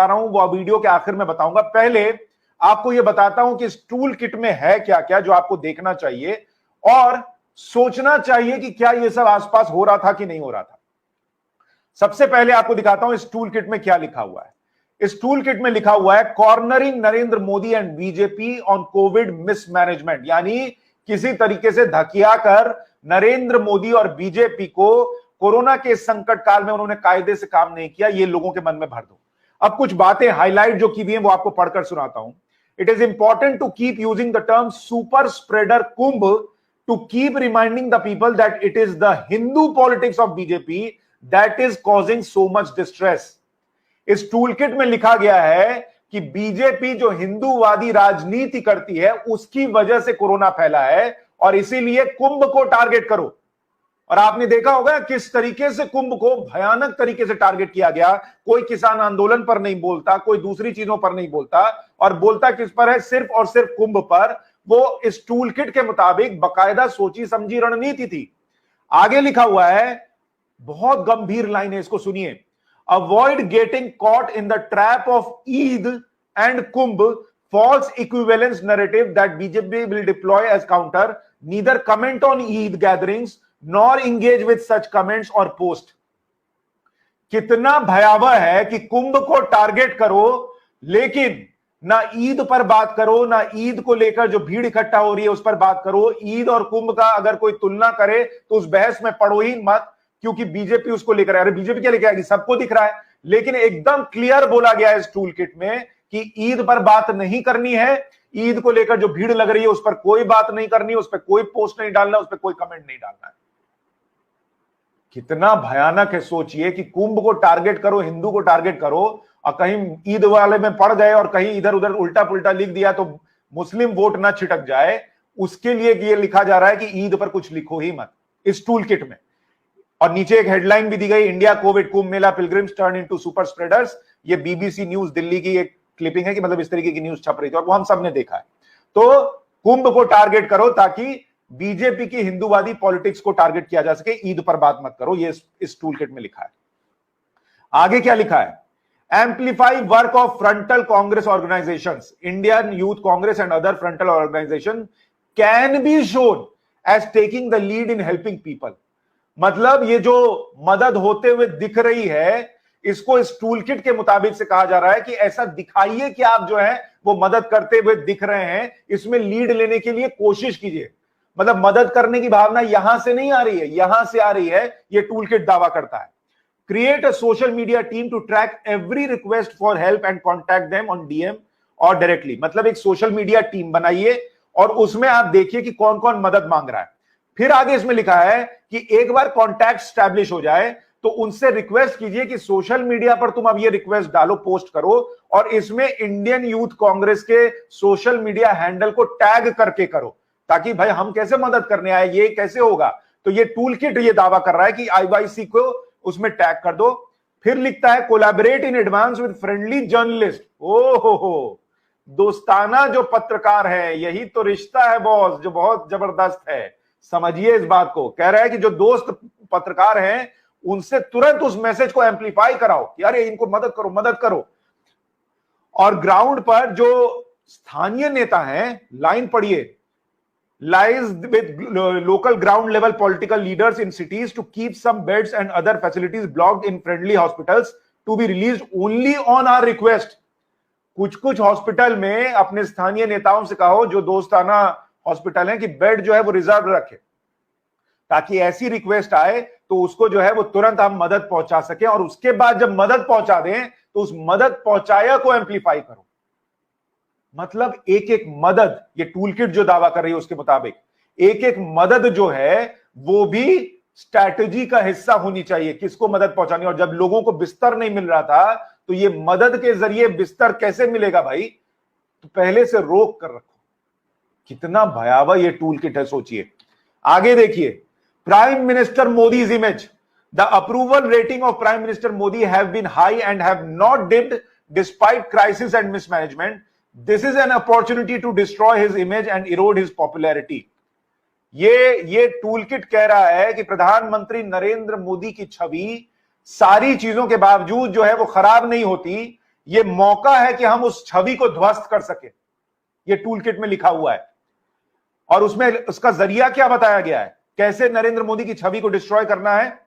बता रहा हूं वो वीडियो के आखिर में बताऊंगा। पहले आपको यह बताता हूं कि इस टूल किट में है क्या क्या जो आपको देखना चाहिए और सोचना चाहिए कि क्या यह सब आसपास हो रहा था कि नहीं हो रहा था। सबसे पहले आपको दिखाता हूं इस टूल किट में क्या लिखा हुआ है। इस टूल किट में लिखा हुआ है cornering Narendra Modi and BJP on Covid mismanagement, यानी किसी तरीके से धकिया कर नरेंद्र मोदी और बीजेपी को कोरोना के संकट काल में उन्होंने कायदे से काम नहीं किया, ये लोगों के मन में भर दो। अब कुछ बातें हाईलाइट जो की हुई हैं वो आपको पढ़कर सुनाता हूं। It is important to keep using the term super spreader Kumbh to keep reminding the people that it is the Hindu politics of BJP that is causing so much distress. इस टूलकिट में लिखा गया है कि बीजेपी जो हिंदूवादी राजनीति करती है उसकी वजह से कोरोना फैला है और इसीलिए कुंभ को टारगेट करो। और आपने देखा होगा किस तरीके से कुंभ को भयानक तरीके से टारगेट किया गया। कोई किसान आंदोलन पर नहीं बोलता, कोई दूसरी चीजों पर नहीं बोलता, और बोलता किस पर है, सिर्फ और सिर्फ कुंभ पर। वो इस टूलकिट के मुताबिक बकायदा सोची समझी रणनीति थी। आगे लिखा हुआ है, बहुत गंभीर लाइन है, इसको सुनिए। Avoid getting caught in the trap of Eid and Kumbh false equivalence narrative that BJP will deploy as counter, neither comment on Eid gatherings nor engage with such comments or post। कितना भयावह है कि कुंभ को target करो लेकिन ना ईद पर बात करो, ना ईद को लेकर जो भीड़ इकट्ठा हो रही है उस पर बात करो। ईद और कुंभ का अगर कोई तुलना करे तो उस बहस में पड़ो ही मत, क्योंकि बीजेपी उसको लेकर आए। अरे बीजेपी क्या लेकर आएगी, सबको दिख रहा है। लेकिन एकदम क्लियर बोला गया है इस टूल किट में कि ईद पर बात नहीं करनी है, ईद को लेकर जो भीड़ लग रही है उस पर कोई बात नहीं करनी, उस पर कोई पोस्ट नहीं डालना, उस पर कोई कमेंट नहीं डालना है। कितना भयानक है, सोचिए कि कुंभ को टारगेट करो, हिंदू को टारगेट करो, और कहीं ईद वाले में पड़ गए और कहीं इधर उधर उल्टा पुल्टा लिख दिया तो मुस्लिम वोट ना छिटक जाए, उसके लिए ये लिखा जा रहा है कि ईद पर कुछ लिखो ही मत इस टूल किट में। और नीचे एक हेडलाइन भी दी गई, India Covid Kumbh Mela pilgrims turn into super spreaders. ये बीबीसी न्यूज दिल्ली की एक क्लिपिंग है कि मतलब इस तरीके की न्यूज छप रही थी और वो हम सबने देखा है। तो कुंभ को टारगेट करो ताकि बीजेपी की हिंदूवादी पॉलिटिक्स को टारगेट किया जा सके, ईद पर बात मत करो, ये इस टूल किट में लिखा है। आगे क्या लिखा है, amplify work of frontal Congress organisations, Indian youth Congress and other frontal organisation can be shown as taking the lead in helping people. मतलब ये जो मदद होते हुए दिख रही है, इसको इस टूल किट के मुताबिक से कहा जा रहा है कि ऐसा दिखाइए कि आप जो है वो मदद करते हुए दिख रहे हैं, इसमें लीड लेने के लिए कोशिश कीजिए। मतलब मदद करने की भावना यहां से नहीं आ रही है, यहां से आ रही है, ये टूल किट दावा करता है। Create a social media team to track every request for help and contact them on DM और डायरेक्टली। मतलब एक सोशल मीडिया टीम बनाइए और उसमें आप देखिए कि कौन कौन मदद मांग रहा है। फिर आगे इसमें लिखा है कि एक बार कॉन्टैक्ट स्टैब्लिश हो जाए तो उनसे रिक्वेस्ट कीजिए कि सोशल मीडिया पर तुम अब ये रिक्वेस्ट डालो, पोस्ट करो, और इसमें इंडियन यूथ कांग्रेस के सोशल मीडिया हैंडल को टैग करके करो, ताकि भाई हम कैसे मदद करने आए, ये कैसे होगा। तो ये टूल किट ये दावा कर रहा है कि आईवाईसी को उसमें टैग कर दो। फिर लिखता है collaborate in advance with friendly journalist. हो दोस्ताना जो पत्रकार है, यही तो रिश्ता है बॉस, जो बहुत जबरदस्त है। समझिए इस बात को, कह रहा है कि जो दोस्त पत्रकार हैं उनसे तुरंत उस मैसेज को एम्पलीफाई कराओ कि अरे इनको मदद करो, मदद करो। और ग्राउंड पर जो स्थानीय नेता हैं, लाइन पढ़िए, lies with local ground level political leaders in cities to keep some beds and other facilities blocked in friendly hospitals to be released only on our request। कुछ कुछ हॉस्पिटल में अपने स्थानीय नेताओं से कहो जो दोस्ताना हॉस्पिटल हैं कि बेड जो है वो रिजर्व रखे, ताकि ऐसी रिक्वेस्ट आए तो उसको जो है वो तुरंत हम मदद पहुंचा सके, और उसके बाद जब मदद पहुंचा दें तो उस मदद पहुंचाया को एम्पलीफाई करो। मतलब एक एक मदद, ये टूल किट जो दावा कर रही है उसके मुताबिक एक एक मदद जो है वो भी स्ट्रैटेजी का हिस्सा होनी चाहिए, किसको मदद पहुंचानी। और जब लोगों को बिस्तर नहीं मिल रहा था तो ये मदद के जरिए बिस्तर कैसे मिलेगा भाई, तो पहले से रोक कर रखो। कितना भयावह ये टूल किट है, सोचिए। आगे देखिए, prime minister Modi's image, the approval rating of prime minister Modi have been high and have not dipped despite crisis and mismanagement. This is an opportunity to destroy his image and erode his popularity। ये tool kit कह रहा है कि प्रधानमंत्री नरेंद्र मोदी की छवि सारी चीजों के बावजूद जो है वो खराब नहीं होती, ये मौका है कि हम उस छवि को ध्वस्त कर सके। ये टूल किट में लिखा हुआ है और उसमें उसका जरिया क्या बताया गया है, कैसे नरेंद्र मोदी की छवि को डिस्ट्रॉय करना है।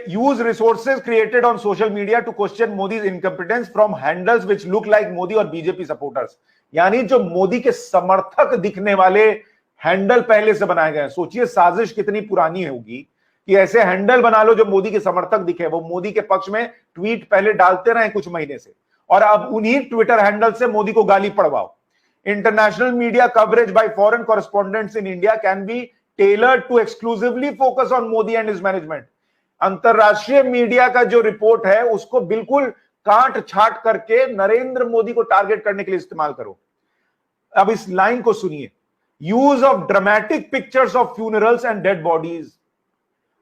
use resources created on social media to question Modi's incompetence from handles which look like Modi और बीजेपी सपोर्टर्स। यानी जो मोदी के समर्थक दिखने वाले हैंडल पहले से बनाए गए हैं। सोचिए साजिश कितनी पुरानी होगी कि ऐसे हैंडल बना लो जो मोदी के समर्थक दिखे, वो मोदी के पक्ष में ट्वीट पहले डालते रहे कुछ महीने से, और अब उन्हीं ट्विटर हैंडल से मोदी को गाली पड़वाओ। International media coverage by foreign correspondents in India can be tailored to exclusively focus on Modi and his management. अंतरराष्ट्रीय मीडिया का जो रिपोर्ट है उसको बिल्कुल काट छाट करके नरेंद्र मोदी को टारगेट करने के लिए इस्तेमाल करो। अब इस लाइन को सुनिए, use of dramatic pictures of funerals and dead bodies.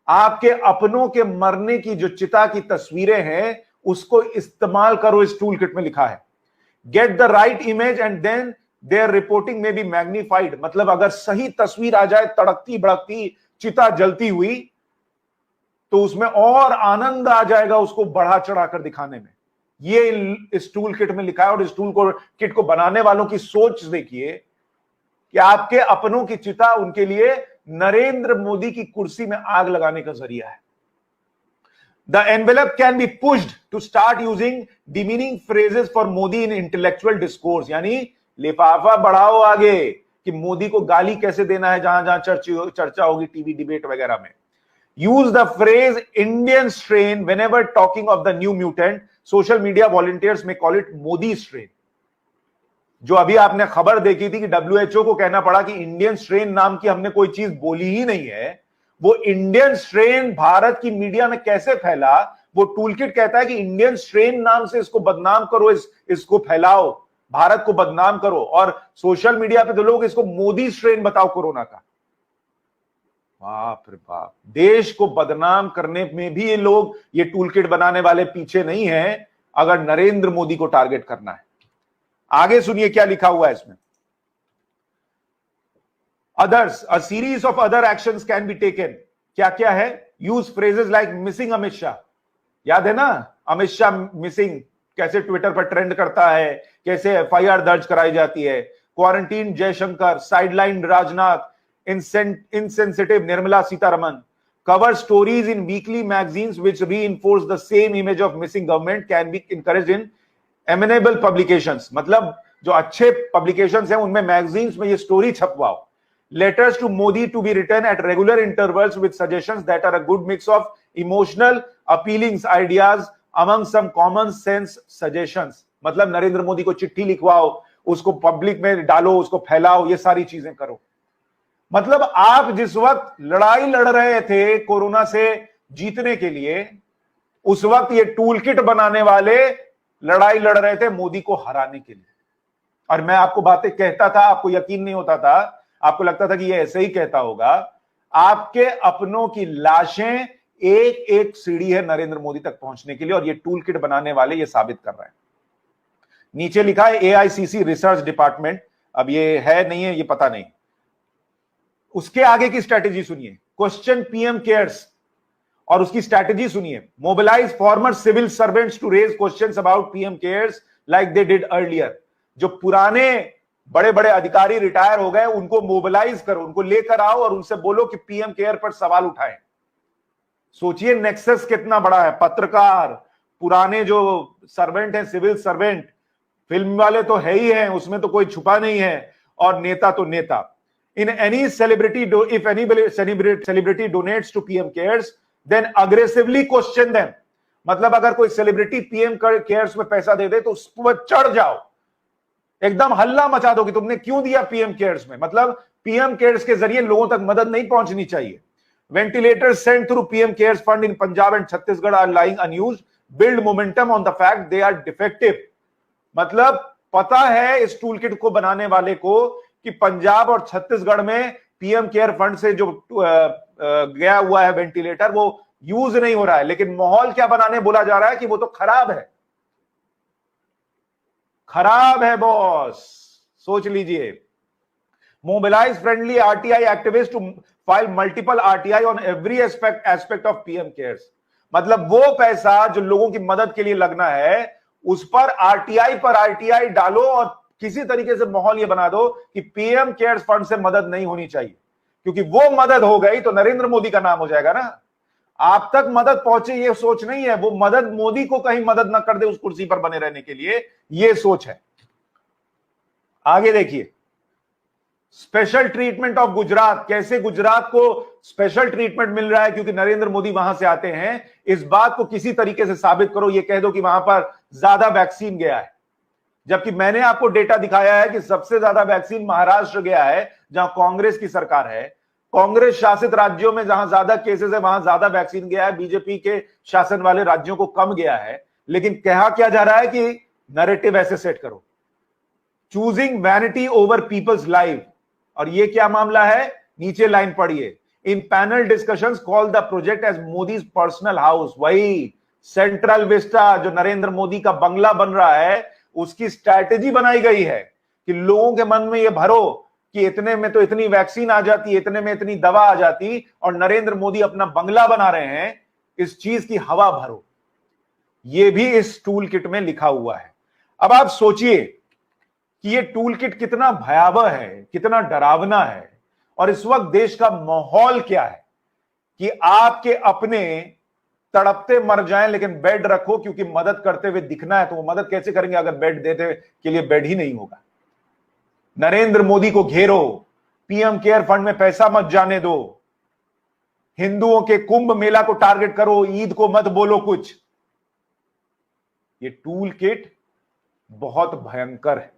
आपके अपनों के मरने की जो चिता की तस्वीरें हैं उसको इस्तेमाल करो, इस टूल किट में लिखा है। Get the right image and then there reporting में बी मैग्नीफाइड। मतलब अगर सही तस्वीर आ जाए तड़कती भड़कती चिता जलती हुई तो उसमें और आनंद आ जाएगा उसको बढ़ा चढ़ा कर दिखाने में। ये इस टूल किट में लिखा है। और इस टूल किट को बनाने वालों की सोच देखिए कि आपके अपनों की चिता उनके लिए नरेंद्र मोदी की कुर्सी में आग लगाने का जरिया है। The envelope can be pushed to start using demeaning phrases for Modi in intellectual discourse. यानी लिफाफा बढ़ाओ आगे कि मोदी को गाली कैसे देना है, जहां जहां चर्चा होगी टीवी डिबेट वगैरह में। Use the phrase Indian strain whenever talking of the new mutant. Social media volunteers may call it Modi strain. जो अभी आपने खबर देखी थी कि WHO को कहना पड़ा कि इंडियन स्ट्रेन नाम की हमने कोई चीज बोली ही नहीं है। वो इंडियन स्ट्रेन भारत की मीडिया में कैसे फैला, वो टूलकिट कहता है कि इंडियन स्ट्रेन नाम से इसको बदनाम करो, इसको फैलाओ, भारत को बदनाम करो। और सोशल मीडिया पे तो लोग इसको मोदी स्ट्रेन बताओ कोरोना का। बाप रे बाप, देश को बदनाम करने में भी ये लोग, ये टूलकिट बनाने वाले पीछे नहीं हैं अगर नरेंद्र मोदी को टारगेट करना है। आगे सुनिए क्या लिखा हुआ है इसमें। Others, a series of other actions can be taken. क्या क्या है? Use phrases like missing Amit Shah. याद है ना अमित शाह मिसिंग कैसे ट्विटर पर ट्रेंड करता है, कैसे एफआईआर दर्ज कराई जाती है। Quarantine Jaishankar, sideline Rajnath, insensitive Nirmala Sitharaman. Cover stories in weekly magazines which reinforce the same image of missing government can be encouraged in amenable publications. मतलब जो अच्छे publications हैं उनमें magazines में ये story छपवाओ। Letters to Modi to be written at regular intervals with suggestions that are a good mix of emotional appealing ideas among some common sense suggestions. मतलब नरेंद्र मोदी को चिट्ठी लिखवाओ, उसको पब्लिक में डालो, उसको फैलाओ, ये सारी चीजें करो। मतलब आप जिस वक्त लड़ाई लड़ रहे थे कोरोना से जीतने के लिए, उस वक्त ये टूलकिट बनाने वाले लड़ाई लड़ रहे थे मोदी को हराने के लिए। और मैं आपको बातें कहता था, आपको यकीन नहीं होता था, आपको लगता था कि ये ऐसे ही कहता होगा। आपके अपनों की लाशें एक एक सीढ़ी है नरेंद्र मोदी तक पहुंचने के लिए, और ये टूलकिट बनाने वाले ये साबित कर रहे हैं। नीचे लिखा है एआईसीसी रिसर्च डिपार्टमेंट। अब ये है नहीं है ये पता नहीं। उसके आगे की स्ट्रैटेजी सुनिए, क्वेश्चन पीएम केयर्स, और उसकी स्ट्रैटेजी सुनिए। Mobilise former civil servants to raise questions about PM cares like they did earlier. जो पुराने बड़े बड़े अधिकारी रिटायर हो गए उनको मोबिलाइज करो, उनको लेकर आओ और उनसे बोलो कि पीएम केयर पर सवाल उठाएं। सोचिए नेक्सस कितना बड़ा है। पत्रकार, पुराने जो सर्वेंट हैं, सिविल सर्वेंट, फिल्म वाले तो है ही हैं, उसमें तो कोई छुपा नहीं है, और नेता तो नेता। In any celebrity, if any celebrity donates to PM Cares, then aggressively question them. मतलब अगर कोई सेलिब्रिटी पीएम केयर्स में पैसा दे दे तो उस पर चढ़ जाओ, एकदम हल्ला मचा दो कि तुमने क्यों दिया पीएम केयर्स में। मतलब पीएम केयर्स के जरिए लोगों तक मदद नहीं पहुंचनी चाहिए। Ventilators sent through PM Cares Fund in Punjab and Chhattisgarh are lying unused. Build momentum on the fact they are defective. मतलब पता है इस टूलकिट को बनाने वाले को कि पंजाब और छत्तीसगढ़ में पीएम केयर फंड से जो गया हुआ है वेंटिलेटर वो यूज नहीं हो रहा है, लेकिन माहौल क्या बनाने बोला जा रहा है कि वो तो खराब है। खराब है बॉस, सोच लीजिए। Mobilise friendly RTI activist to file multiple RTI on every aspect of PM cares. मतलब वो पैसा जो लोगों की मदद के लिए लगना है उस पर आरटीआई डालो और किसी तरीके से माहौल ये बना दो कि पीएम केयर्स फंड से मदद नहीं होनी चाहिए, क्योंकि वो मदद हो गई तो नरेंद्र मोदी का नाम हो जाएगा ना। आप तक मदद पहुंचे ये सोच नहीं है, वो मदद मोदी को कहीं मदद ना कर दे उस कुर्सी पर बने रहने के लिए, ये सोच है। आगे देखिए, स्पेशल ट्रीटमेंट ऑफ गुजरात, कैसे गुजरात को स्पेशल ट्रीटमेंट मिल रहा है क्योंकि नरेंद्र मोदी वहां से आते हैं। इस बात को किसी तरीके से साबित करो, ये कह दो कि वहां पर ज्यादा वैक्सीन गया है, जबकि मैंने आपको डेटा दिखाया है कि सबसे ज्यादा वैक्सीन महाराष्ट्र गया है जहां कांग्रेस की सरकार है। कांग्रेस शासित राज्यों में जहां ज्यादा केसेस है वहां ज्यादा वैक्सीन गया है, बीजेपी के शासन वाले राज्यों को कम गया है। लेकिन कहा क्या जा रहा है कि नैरेटिव ऐसे सेट करो, choosing vanity over people's life. और ये क्या मामला है, नीचे लाइन पढ़िए, in panel discussions call the project as Modi's personal house. वही सेंट्रल विस्टा जो नरेंद्र मोदी का बंगला बन रहा है, उसकी स्ट्रैटेजी बनाई गई है कि लोगों के मन में ये भरो कि इतने में तो इतनी वैक्सीन आ जाती, इतने में इतनी दवा आ जाती, और नरेंद्र मोदी अपना बंगला बना रहे हैं, इस चीज की हवा भरो। ये भी इस टूल किट में लिखा हुआ है। अब आप सोचिए कि ये टूल किट कितना भयावह है, कितना डरावना है, और इस वक्त देश का माहौल क्या है कि आपके अपने तड़पते मर जाएं लेकिन बेड रखो, क्योंकि मदद करते हुए दिखना है। तो वो मदद कैसे करेंगे अगर बेड देते के लिए बेड ही नहीं होगा। नरेंद्र मोदी को घेरो, पीएम केयर फंड में पैसा मत जाने दो, हिंदुओं के कुंभ मेला को टारगेट करो, ईद को मत बोलो कुछ। ये टूल किट बहुत भयंकर है।